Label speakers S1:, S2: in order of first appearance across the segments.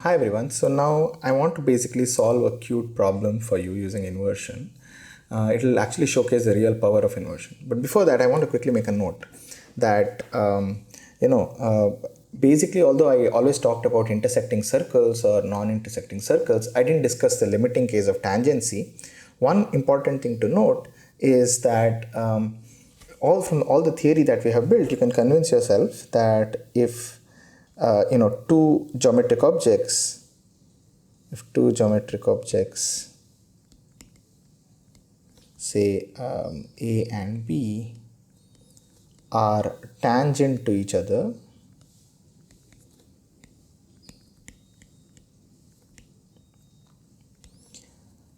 S1: Hi everyone. So now I want to basically solve a cute problem for you using inversion. It will actually showcase the real power of inversion. But before that, I want to quickly make a note that basically, although I always talked about intersecting circles or non-intersecting circles, I didn't discuss the limiting case of tangency. One important thing to note is that from all the theory that we have built, you can convince yourself that if two geometric objects, say A and B, are tangent to each other,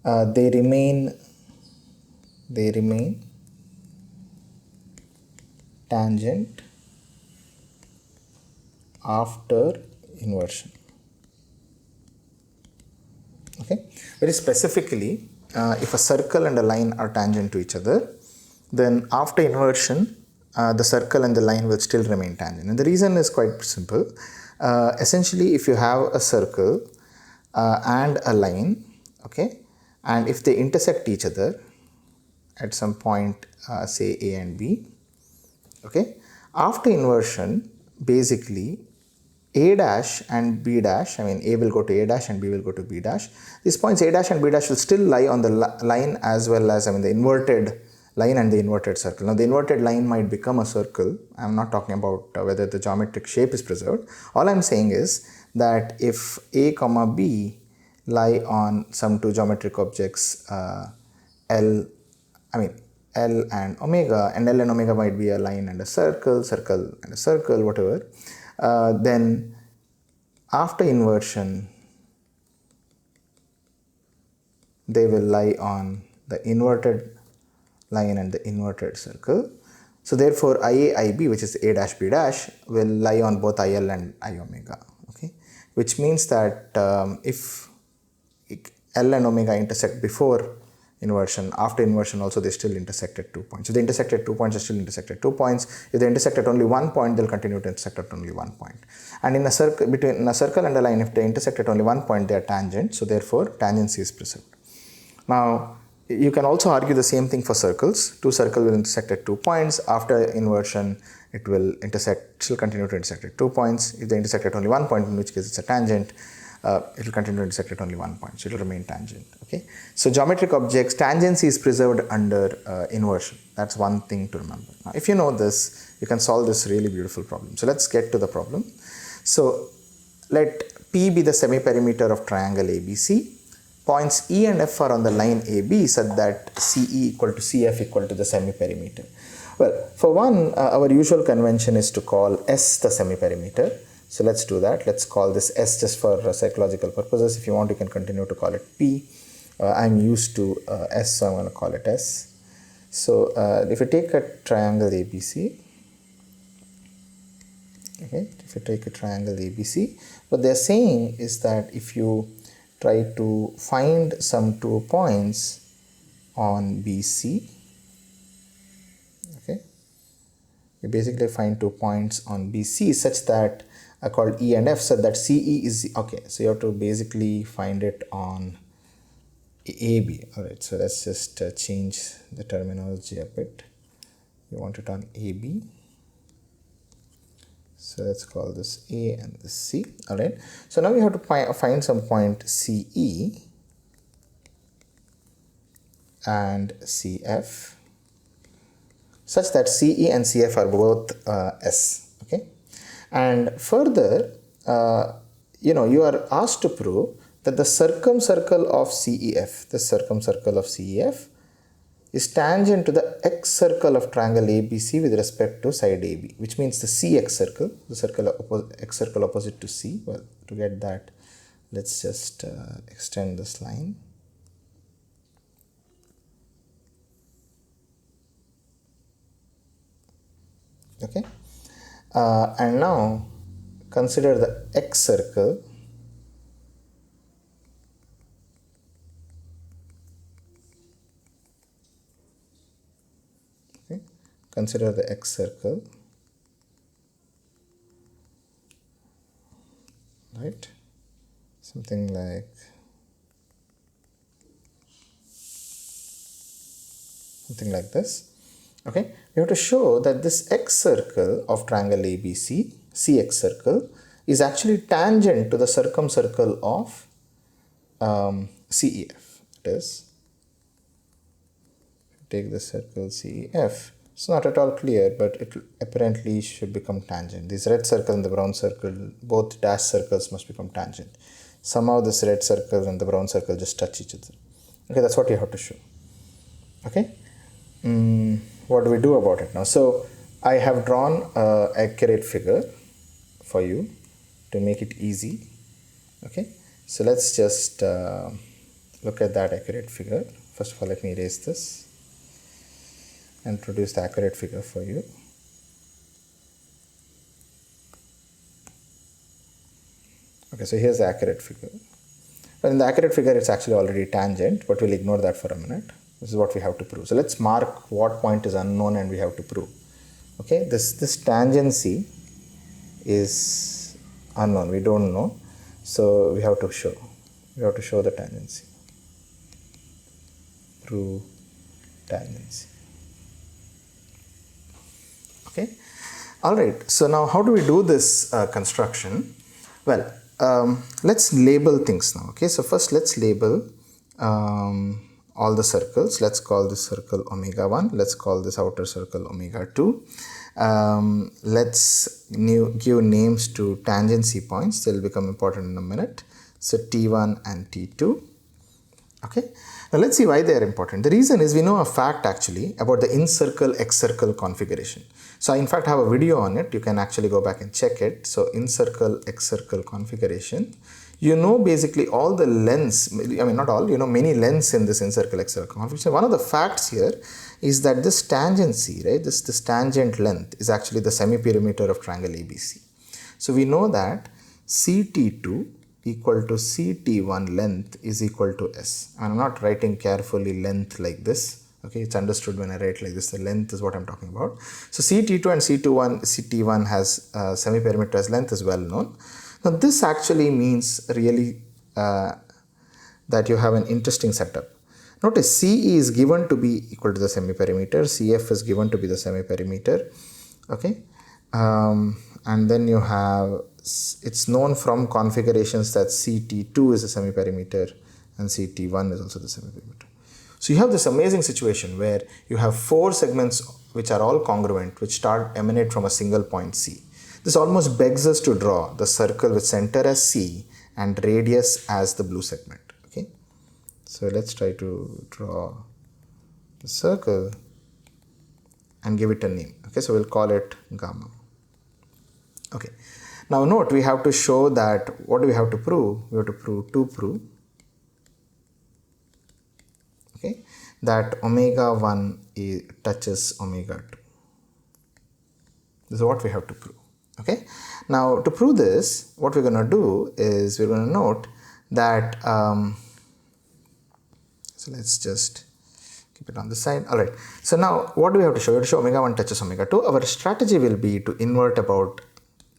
S1: they remain tangent after inversion. Okay, very specifically, if a circle and a line are tangent to each other, then after inversion, the circle and the line will still remain tangent. And the reason is quite simple. Essentially, if you have a circle and a line, okay, and if they intersect each other at some point, say A and B, okay, after inversion, basically A dash and B dash, I mean A will go to A dash and B will go to B dash. These points A dash and B dash will still lie on the line as well as, the inverted line and the inverted circle. Now the inverted line might become a circle. I'm not talking about whether the geometric shape is preserved. All I'm saying is that if A comma B lie on some two geometric objects L and omega, and L and omega might be a line and a circle, circle and a circle, whatever. Then after inversion, they will lie on the inverted line and the inverted circle. So therefore, IA, IB, which is A dash B dash, will lie on both IL and I omega. Okay, which means that if L and omega intersect before inversion, after inversion also they still intersect at 2 points. If they intersect at 2 points, they still intersect at 2 points. If they intersect at only 1 point, they'll continue to intersect at only 1 point. And in a circle, between a circle and a line, if they intersect at only 1 point, they are tangent. So therefore, tangency is preserved. Now, you can also argue the same thing for circles. Two circles will intersect at 2 points. After inversion, it will still continue to intersect at 2 points. If they intersect at only 1 point, in which case it's a tangent, it will continue to intersect at only 1 point. So it will remain tangent. Okay. So geometric objects, tangency is preserved under inversion. That's one thing to remember. Now, if you know this, you can solve this really beautiful problem. So let's get to the problem. So let P be the semiperimeter of triangle ABC. Points E and F are on the line AB such that CE equal to CF equal to the semiperimeter. Well, for one, our usual convention is to call S the semiperimeter. So let's do that. Let's call this S just for psychological purposes. If you want, you can continue to call it P. I'm used to S, so I'm going to call it S. So if you take a triangle ABC, okay, if you take a triangle ABC, what they're saying is that if you try to find some 2 points on BC, okay, you basically find 2 points on BC such that called E and F, so that CE is, okay, so you have to basically find it on AB. Alright, so let's just change the terminology a bit. You want it on AB. So let's call this A and this C. Alright, so now we have to find some point CE and CF such that CE and CF are both S. Okay, and further, you are asked to prove that the circumcircle of CEF, is tangent to the X circle of triangle ABC with respect to side AB, which means the CX circle, X circle opposite to C. Well, to get that, let's just extend this line. Okay, and now consider the X circle consider the X circle, right? something like this. Okay, we have to show that this x circle of triangle ABC, CX circle, is actually tangent to the circumcircle of CEF. It is, take the circle CEF. It's not at all clear, but it apparently should become tangent. This red circle and the brown circle, both dash circles must become tangent. Somehow this red circle and the brown circle just touch each other. Okay, that's what you have to show. Okay. What do we do about it now? So I have drawn an accurate figure for you to make it easy. Okay, so let's just look at that accurate figure. First of all, let me erase this and produce the accurate figure for you. Okay, so here's the accurate figure. But in the accurate figure, it's actually already tangent, but we'll ignore that for a minute. This is what we have to prove. So let's mark what point is unknown and we have to prove. Okay, this tangency is unknown. We don't know. So we have to show. We have to show the tangency. Prove tangency. Okay. All right. So now how do we do this construction? Well, let's label things now. Okay. So first let's label all the circles. Let's call this circle omega 1. Let's call this outer circle omega 2. Let's give names to tangency points. They'll become important in a minute. So T1 and T2. Okay. Now let's see why they are important. The reason is we know a fact actually about the incircle x-circle configuration. So I in fact have a video on it. You can actually go back and check it. So incircle x-circle configuration. You know basically all the lengths, I mean not all, you know many lengths in this incircle x-circle configuration. One of the facts here is that this tangency, right, this tangent length is actually the semi-perimeter of triangle ABC. So we know that CT2 equal to CT1 length is equal to S. I'm not writing carefully length like this. Okay, it's understood when I write like this. The length is what I'm talking about. So CT2 and CT1 has semi-perimeter as length is well known. Now this actually means really that you have an interesting setup. Notice CE is given to be equal to the semi-perimeter, CF is given to be the semi-perimeter, okay, and then you have, it's known from configurations that CT2 is a semi-perimeter and CT1 is also the semi-perimeter. So you have this amazing situation where you have 4 segments which are all congruent, which emanate from a single point C. This almost begs us to draw the circle with center as C and radius as the blue segment. Okay, so let's try to draw the circle and give it a name. Okay, so we'll call it gamma. Okay, now note we have to show that, what do we have to prove? We have to prove okay, that omega 1 touches omega 2. This is what we have to prove. Okay, now to prove this, what we're going to do is we're going to note that, so let's just keep it on the side. All right, so now what do we have to show? We have to show omega 1 touches omega 2. Our strategy will be to invert about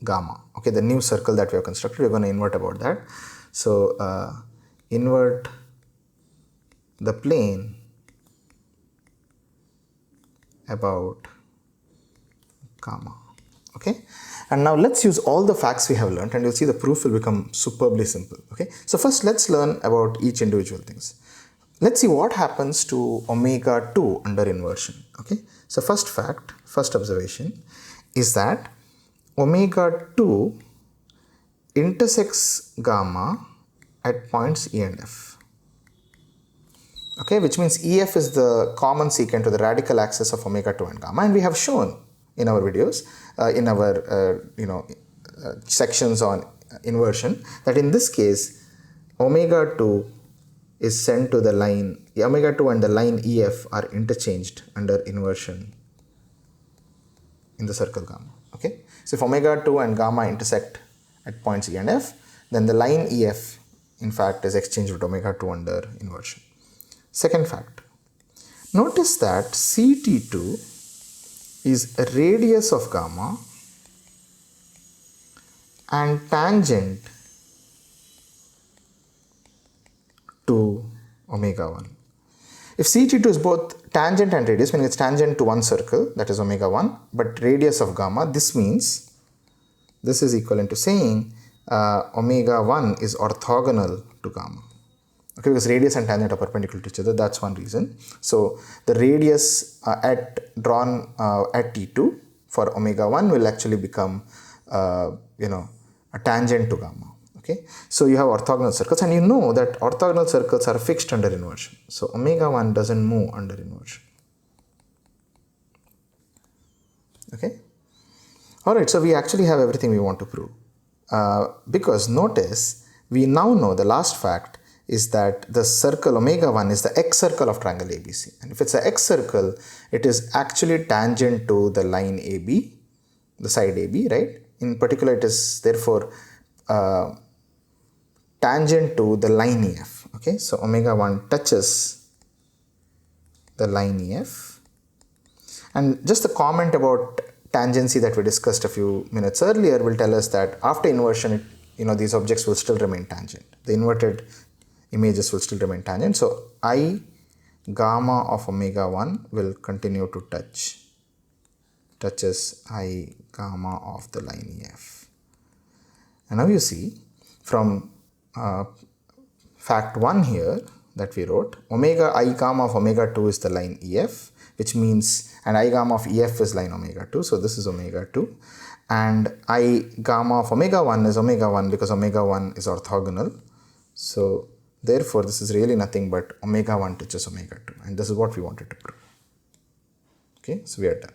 S1: gamma. Okay, the new circle that we have constructed, we're going to invert about that. So invert the plane about gamma. Okay, and now let's use all the facts we have learned and you'll see the proof will become superbly simple. Okay, so first let's learn about each individual things. Let's see what happens to omega 2 under inversion. Okay, so first fact, first observation is that omega 2 intersects gamma at points E and F. Okay, which means EF is the common secant to the radical axis of omega 2 and gamma, and we have shown in our videos, in our sections on inversion, that in this case omega 2 is sent to the line, omega 2 and the line EF are interchanged under inversion in the circle gamma. Okay, so if omega 2 and gamma intersect at points E and F, then the line EF in fact is exchanged with omega 2 under inversion. Second fact, notice that CT2 is a radius of gamma and tangent to omega 1. If CT2 is both tangent and radius, meaning it's tangent to one circle, that is omega 1, but radius of gamma, this means this is equivalent to saying omega 1 is orthogonal to gamma. Okay, because radius and tangent are perpendicular to each other, that's one reason. So the radius drawn at T2 for omega 1 will actually become a tangent to gamma. Okay, so you have orthogonal circles, and you know that orthogonal circles are fixed under inversion. So omega 1 doesn't move under inversion. Okay. Alright, so we actually have everything we want to prove. Because notice, we now know the last fact is that the circle omega 1 is the x circle of triangle ABC. And if it's an x circle, it is actually tangent to the line AB, the side AB, right? In particular, it is therefore tangent to the line EF. Okay, so omega 1 touches the line EF. And just a comment about tangency that we discussed a few minutes earlier will tell us that after inversion, these objects will still remain tangent. The inverted images will still remain tangent. So I gamma of omega 1 will continue to touches I gamma of the line EF. And now you see from fact 1 here that we wrote, omega I gamma of omega 2 is the line EF, which means, and I gamma of EF is line omega 2, so this is omega 2, and I gamma of omega 1 is omega 1 because omega 1 is orthogonal. So therefore this is really nothing but omega 1 touches omega 2, and this is what we wanted to prove. Okay, so we are done.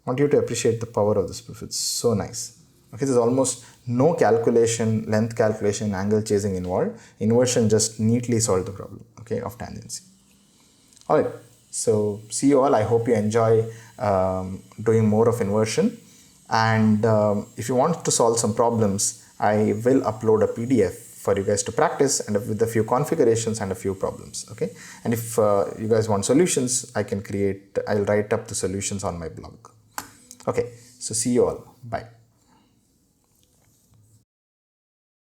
S1: I want you to appreciate the power of this proof. It's so nice. Okay, there's almost no calculation, length calculation, angle chasing involved. Inversion just neatly solved the problem, okay, of tangency. All right, so see you all. I hope you enjoy doing more of inversion. And if you want to solve some problems, I will upload a PDF for you guys to practice, and with a few configurations and a few problems. Okay, and if you guys want solutions, I'll write up the solutions on my blog. Okay, so see you all. Bye.